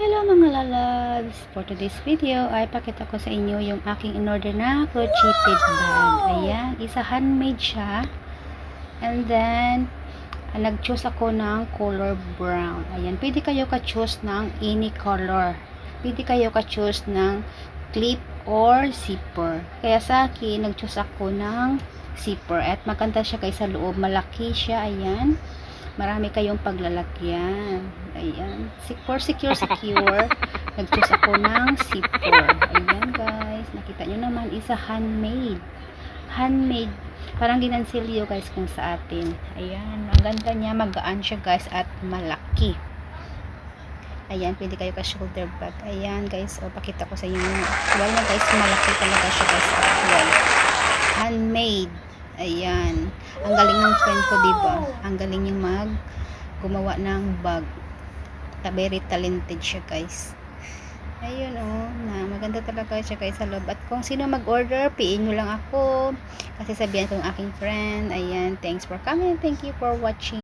Hello mga lalabs! For today's video ay pakita ko sa inyo yung aking in-order na crocheted bag. Ayan, isa handmade siya. And then, nag-choose ako ng color brown. Ayan, pwede kayo ka-choose ng any color. Pwede kayo ka-choose ng clip or zipper. Kaya sa akin, nag-choose ako ng zipper. At maganda siya kaysa sa loob. Malaki siya, ayan. Marami kayong paglalagyan. Ayan. For secure, nag-choose ako ng zipper. Ayan guys. Nakita nyo naman, isa handmade. Handmade. Parang ginansilyo guys kung sa atin. Ayan. Ang ganda niya. Magaan siya guys at malaki. Ayan. Pwede kayo ka-shoulder bag. Ayan guys. O, pakita ko sa inyo. Well na guys. Malaki talaga siya guys. Well, handmade. Ayan. Ang galing ng friend ko, diba? Ang galing yung gumawa ng bag. Very talented siya, guys. Ayun, oh. Maganda talaga siya, guys, sa loob. At kung sino mag-order, PM nyo lang ako. Kasi sabihan ko ng aking friend. Ayan. Thanks for coming. Thank you for watching.